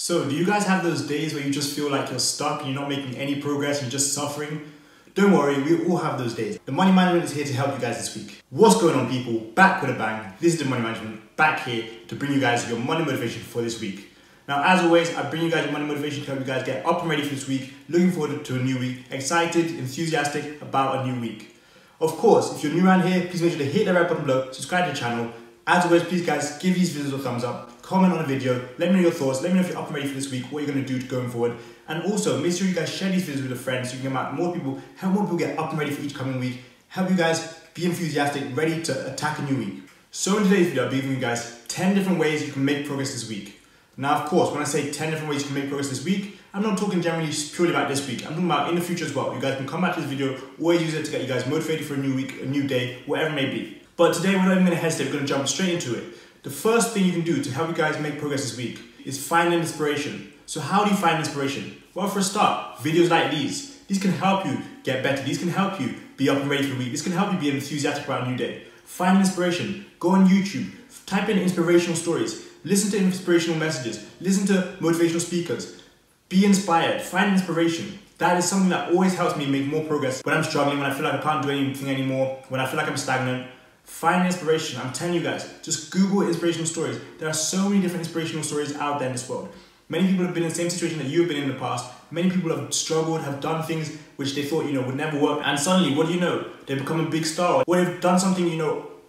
So, do you guys have those days where you just feel like you're stuck, you're not making any progress, you're just suffering? Don't worry, we all have those days. The Money Management is here to help you guys this week. What's going on, people? Back with a bang. This is the Money Management, back here to bring you guys your money motivation for this week. Now, as always, I bring you guys your money motivation to help you guys get up and ready for this week, looking forward to a new week, excited, enthusiastic about a new week. Of course, if you're new around here, please make sure to hit the red button below, subscribe to the channel. As always, please guys, give these videos a thumbs up, comment on the video, let me know your thoughts, let me know if you're up and ready for this week, what you're going to do going forward. And also, make sure you guys share these videos with your friends so you can get more people, help more people get up and ready for each coming week, help you guys be enthusiastic, ready to attack a new week. So in today's video, I'll be giving you guys 10 different ways you can make progress this week. Now, of course, when I say 10 different ways you can make progress this week, I'm not talking generally purely about this week. I'm talking about in the future as well. You guys can come back to this video, always use it to get you guys motivated for a new week, a new day, whatever it may be. But today, we're not even going to hesitate, we're going to jump straight into it. The first thing you can do to help you guys make progress this week is find an inspiration. So how do you find inspiration? Well, for a start, videos like these. These can help you get better. These can help you be up and ready for the week. This can help you be enthusiastic about a new day. Find inspiration. Go on YouTube. Type in inspirational stories. Listen to inspirational messages. Listen to motivational speakers. Be inspired. Find inspiration. That is something that always helps me make more progress when I'm struggling, when I feel like I can't do anything anymore, when I feel like I'm stagnant. Find inspiration. I'm telling you guys, just Google inspirational stories. There are so many different inspirational stories out there in this world. Many people have been in the same situation that you have been in the past. Many people have struggled, have done things which they thought, would never work. And suddenly, what do you know? They become a big star. Or they've done something,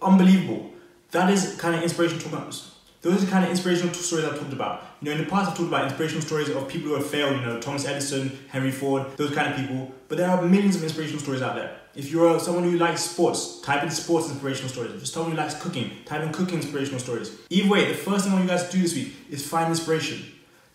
unbelievable. That is kind of inspiration to talk about. Those are the kind of inspirational stories I've talked about. In the past I've talked about inspirational stories of people who have failed, Thomas Edison, Henry Ford, those kind of people. But there are millions of inspirational stories out there. If you're someone who likes sports, type in sports inspirational stories. If you're someone who likes cooking, type in cooking inspirational stories. Either way, the first thing I want you guys to do this week is find inspiration.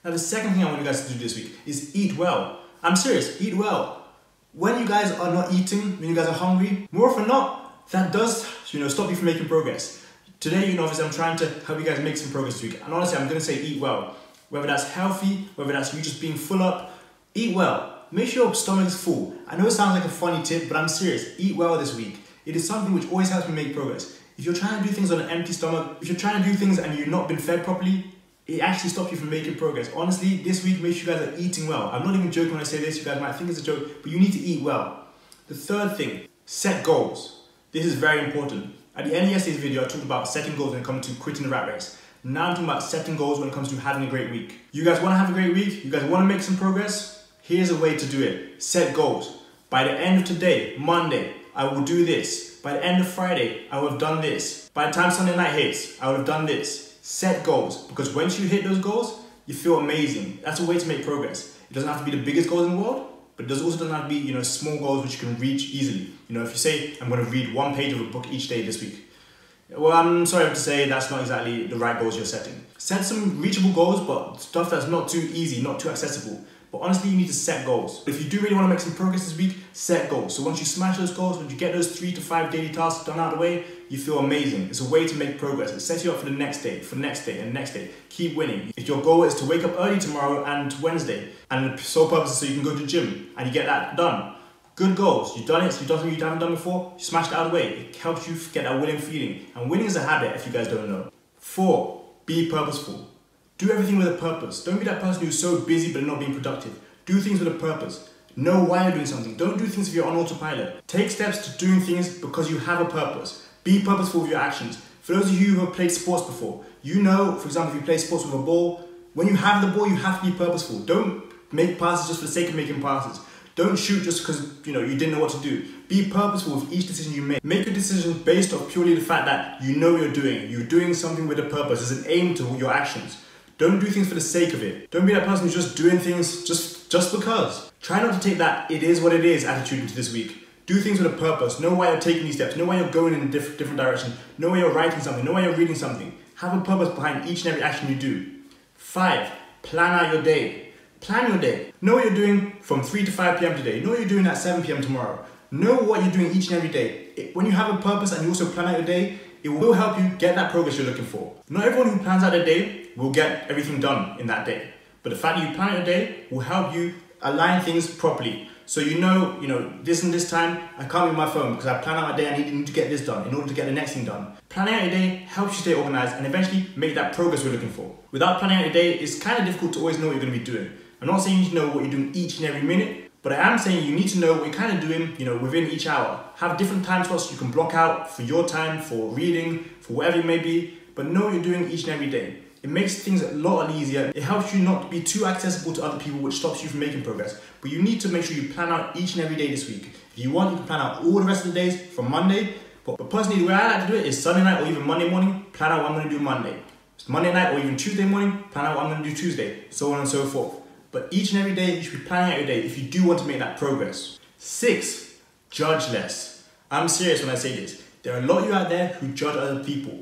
Now the second thing I want you guys to do this week is eat well. I'm serious, eat well. When you guys are not eating, when you guys are hungry, more often than not, that does stop you from making progress. Today, obviously I'm trying to help you guys make some progress this week. And honestly, I'm going to say eat well. Whether that's healthy, whether that's you just being full up, eat well. Make sure your stomach is full. I know it sounds like a funny tip, but I'm serious. Eat well this week. It is something which always helps me make progress. If you're trying to do things on an empty stomach, if you're trying to do things and you've not been fed properly, it actually stops you from making progress. Honestly, this week, make sure you guys are eating well. I'm not even joking when I say this. You guys might think it's a joke, but you need to eat well. The third thing, set goals. This is very important. At the end of yesterday's video, I talked about setting goals when it comes to quitting the rat race. Now I'm talking about setting goals when it comes to having a great week. You guys want to have a great week? You guys want to make some progress? Here's a way to do it. Set goals. By the end of today, Monday, I will do this. By the end of Friday, I will have done this. By the time Sunday night hits, I will have done this. Set goals. Because once you hit those goals, you feel amazing. That's a way to make progress. It doesn't have to be the biggest goals in the world, but it also doesn't have to be, small goals which you can reach easily. If you say, I'm going to read one page of a book each day this week. Well, I'm sorry to say that's not exactly the right goals you're setting. Set some reachable goals, but stuff that's not too easy, not too accessible. But honestly, you need to set goals. If you do really want to make some progress this week, set goals. So once you smash those goals, once you get those 3 to 5 daily tasks done out of the way, you feel amazing. It's a way to make progress. It sets you up for the next day, for the next day, and next day. Keep winning. If your goal is to wake up early tomorrow and Wednesday, and the sole purpose is so you can go to the gym, and you get that done, good goals. You've done it, you've done something you haven't done before, you smashed it out of the way. It helps you get that winning feeling. And winning is a habit, if you guys don't know. 4, be purposeful. Do everything with a purpose. Don't be that person who's so busy but not being productive. Do things with a purpose. Know why you're doing something. Don't do things if you're on autopilot. Take steps to doing things because you have a purpose. Be purposeful with your actions. For those of you who have played sports before, for example, if you play sports with a ball, when you have the ball, you have to be purposeful. Don't make passes just for the sake of making passes. Don't shoot just because you didn't know what to do. Be purposeful with each decision you make. Make a decision based off purely the fact that you know what you're doing. You're doing something with a purpose. There's an aim to your actions. Don't do things for the sake of it. Don't be that person who's just doing things just because. Try not to take that it is what it is attitude into this week. Do things with a purpose. Know why you're taking these steps. Know why you're going in a different direction. Know why you're writing something. Know why you're reading something. Have a purpose behind each and every action you do. 5, plan out your day. Plan your day. Know what you're doing from 3 to 5 p.m. today. Know what you're doing at 7 p.m. tomorrow. Know what you're doing each and every day. When you have a purpose and you also plan out your day, it will help you get that progress you're looking for. Not everyone who plans out their day will get everything done in that day. But the fact that you plan out your day will help you align things properly. So this and this time, I can't be on my phone because I plan out my day, I need to get this done in order to get the next thing done. Planning out your day helps you stay organized and eventually make that progress we're looking for. Without planning out your day, it's kind of difficult to always know what you're going to be doing. I'm not saying you need to know what you're doing each and every minute, but I am saying you need to know what you're kind of doing, within each hour. Have different time slots you can block out for your time, for reading, for whatever it may be, but know what you're doing each and every day. It makes things a lot easier. It helps you not to be too accessible to other people, which stops you from making progress. But you need to make sure you plan out each and every day this week. If you want, you can plan out all the rest of the days from Monday. But personally, the way I like to do it is Sunday night or even Monday morning, plan out what I'm going to do Monday. It's Monday night or even Tuesday morning, plan out what I'm going to do Tuesday, so on and so forth. But each and every day, you should be planning out your day if you do want to make that progress. 6, judge less. I'm serious when I say this. There are a lot of you out there who judge other people.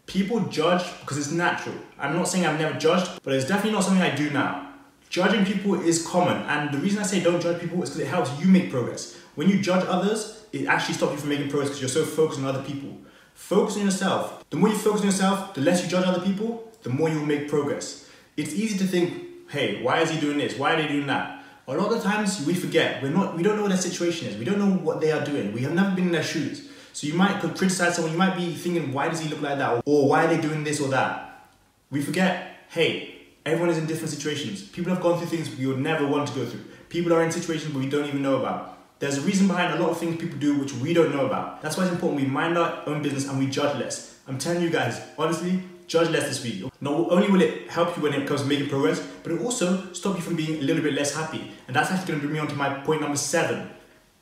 People judge because it's natural. I'm not saying I've never judged, but it's definitely not something I do now. Judging people is common, and the reason I say don't judge people is because it helps you make progress. When you judge others, it actually stops you from making progress because you're so focused on other people. Focus on yourself. The more you focus on yourself, the less you judge other people, the more you will make progress. It's easy to think, hey, why is he doing this? Why are they doing that? A lot of the times we forget. We don't know what their situation is. We don't know what they are doing. We have never been in their shoes. So you might criticize someone, you might be thinking, why does he look like that? Or why are they doing this or that? We forget, hey, everyone is in different situations. People have gone through things we would never want to go through. People are in situations we don't even know about. There's a reason behind a lot of things people do which we don't know about. That's why it's important we mind our own business and we judge less. I'm telling you guys, honestly, judge less this week. Not only will it help you when it comes to making progress, but it will also stop you from being a little bit less happy. And that's actually going to bring me on to my point number 7.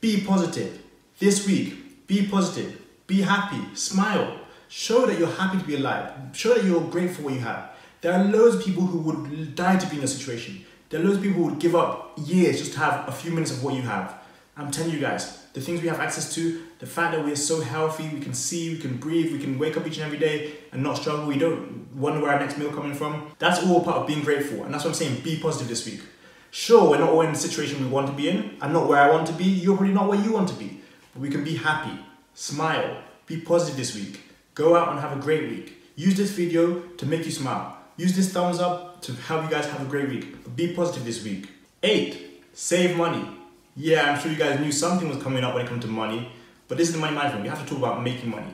Be positive. This week, be positive, be happy, smile. Show that you're happy to be alive. Show that you're grateful for what you have. There are loads of people who would die to be in your situation. There are loads of people who would give up years just to have a few minutes of what you have. I'm telling you guys, the things we have access to, the fact that we're so healthy, we can see, we can breathe, we can wake up each and every day and not struggle, we don't wonder where our next meal coming from. That's all part of being grateful, and that's what I'm saying, be positive this week. Sure, we're not all in the situation we want to be in. I'm not where I want to be, you're probably not where you want to be. But we can be happy, smile, be positive this week. Go out and have a great week. Use this video to make you smile. Use this thumbs up to help you guys have a great week. But be positive this week. 8, save money. Yeah, I'm sure you guys knew something was coming up when it comes to money, but this is the money management. We have to talk about making money.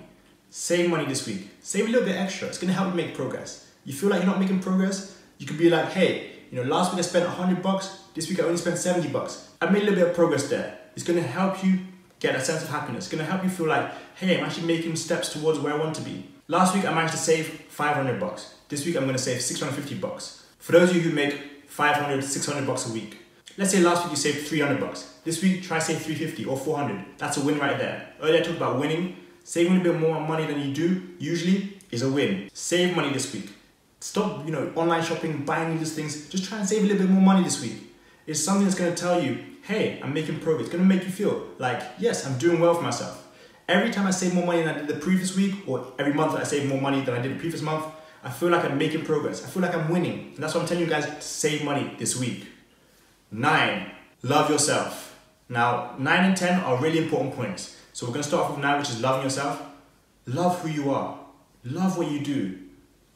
Save money this week. Save a little bit extra. It's gonna help you make progress. You feel like you're not making progress? You could be like, hey, last week I spent $100, this week I only spent $70. I made a little bit of progress there. It's gonna help you get a sense of happiness. It's gonna help you feel like, hey, I'm actually making steps towards where I want to be. Last week I managed to save $500. This week I'm gonna save $650. For those of you who make $500, $600 a week, let's say last week you saved $300. This week, try to save $350 or $400. That's a win right there. Earlier I talked about winning. Saving a bit more money than you do usually is a win. Save money this week. Stop, online shopping, buying these things. Just try and save a little bit more money this week. It's something that's going to tell you, hey, I'm making progress. It's going to make you feel like, yes, I'm doing well for myself. Every time I save more money than I did the previous week, or every month that I save more money than I did the previous month, I feel like I'm making progress. I feel like I'm winning. And that's why I'm telling you guys to save money this week. 9, love yourself. Now, 9 and 10 are really important points. So we're going to start off with 9, which is loving yourself. Love who you are. Love what you do.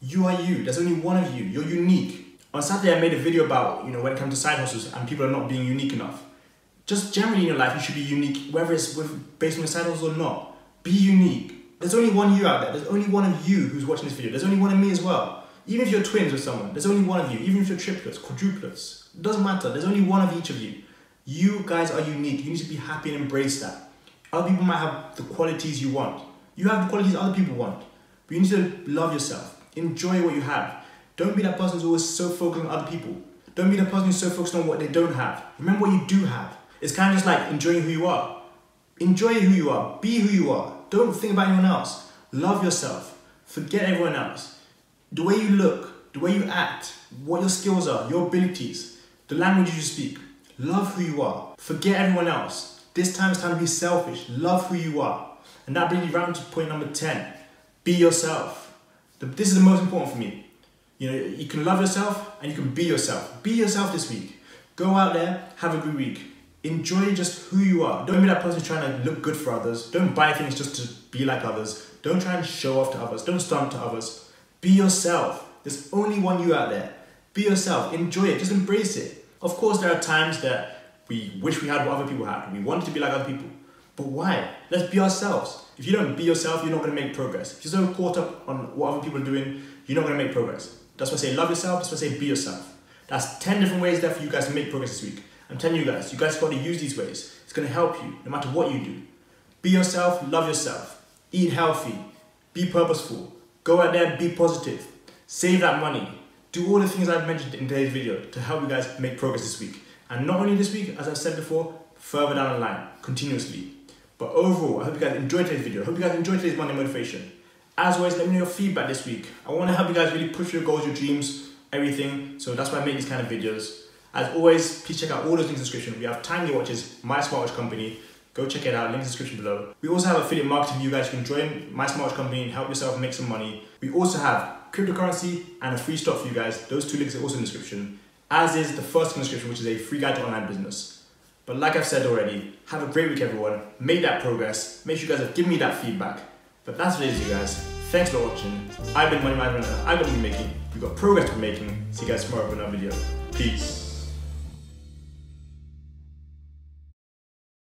You are you. There's only one of you. You're unique. On Saturday, I made a video about, when it comes to side hustles and people are not being unique enough. Just generally in your life, you should be unique, whether it's based on your side hustle or not. Be unique. There's only one you out there. There's only one of you who's watching this video. There's only one of me as well. Even if you're twins with someone, there's only one of you. Even if you're triplets, quadruplets, it doesn't matter. There's only one of each of you. You guys are unique. You need to be happy and embrace that. Other people might have the qualities you want. You have the qualities other people want. But you need to love yourself. Enjoy what you have. Don't be that person who's always so focused on other people. Don't be the person who's so focused on what they don't have. Remember what you do have. It's kind of just like enjoying who you are. Enjoy who you are. Be who you are. Don't think about anyone else. Love yourself. Forget everyone else. The way you look, the way you act, what your skills are, your abilities, the language you speak. Love who you are. Forget everyone else. This time it's time to be selfish. Love who you are. And that brings me round to point number 10. Be yourself. This is the most important for me. You can love yourself and you can be yourself. Be yourself this week. Go out there, have a good week. Enjoy just who you are. Don't be that person trying to look good for others. Don't buy things just to be like others. Don't try and show off to others. Don't stunt to others. Be yourself. There's only one you out there. Be yourself. Enjoy it. Just embrace it. Of course, there are times that We wish we had what other people had. We wanted to be like other people. But why? Let's be ourselves. If you don't be yourself, you're not going to make progress. If you're so caught up on what other people are doing, you're not going to make progress. That's why I say love yourself. That's why I say be yourself. That's 10 different ways there for you guys to make progress this week. I'm telling you guys got to use these ways. It's going to help you no matter what you do. Be yourself, love yourself. Eat healthy. Be purposeful. Go out there, be positive. Save that money. Do all the things I've mentioned in today's video to help you guys make progress this week. And not only this week, as I've said before, further down the line, continuously. But overall, I hope you guys enjoyed today's video. I hope you guys enjoyed today's Monday Motivation. As always, let me know your feedback this week. I want to help you guys really push your goals, your dreams, everything. So that's why I make these kind of videos. As always, please check out all those links in the description. We have Timely Watches, my smartwatch company. Go check it out, link in the description below. We also have affiliate marketing for you guys. You can join my smartwatch company and help yourself make some money. We also have cryptocurrency and a free stock for you guys. Those two links are also in the description. As is the first in the description, which is a free guide to online business. But like I've said already, have a great week everyone. Make that progress. Make sure you guys have given me that feedback. But that's what it is, you guys. Thanks for watching. I've been Money Management and I've got to be making. We've got progress to be making. See you guys tomorrow for another video. Peace.